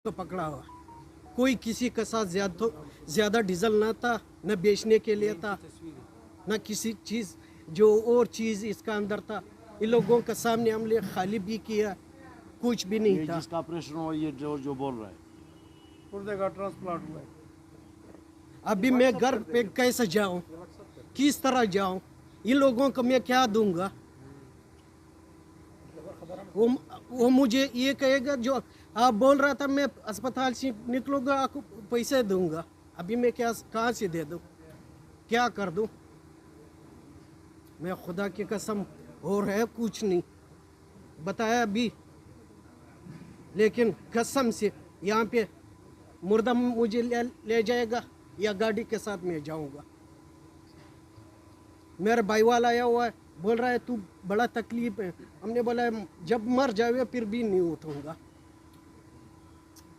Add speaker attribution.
Speaker 1: को पकड़ा हुआ। कोई किसी के साथ ज़्यादा डीजल ना था, न बेचने के लिए था, न किसी चीज़ जो और चीज़ इसका अंदर था। इन लोगों के सामने हमने खाली भी किया, कुछ भी नहीं था।
Speaker 2: जिसका ऑपरेशन हुआ ये जो बोल रहा है
Speaker 3: गुर्दे का ट्रांसप्लांट हुआ है।
Speaker 1: अभी मैं घर पे कैसे जाऊं, किस तरह जाऊं? इन लोगों को मैं क्या दूंगा? वो मुझे ये कहेगा जो आप बोल रहा था मैं अस्पताल से निकलूंगा आपको पैसे दूंगा। अभी मैं क्या कहाँ से दे दूं, क्या कर दूं? मैं खुदा की कसम और है कुछ नहीं बताया अभी, लेकिन कसम से यहाँ पे मुर्दा मुझे ले जाएगा या गाड़ी के साथ मैं जाऊंगा। मेरा भाई वाला आया हुआ है, बोल रहा है तू बड़ा तकलीफ है। हमने बोला जब मर जावे फिर भी नहीं उठूंगा।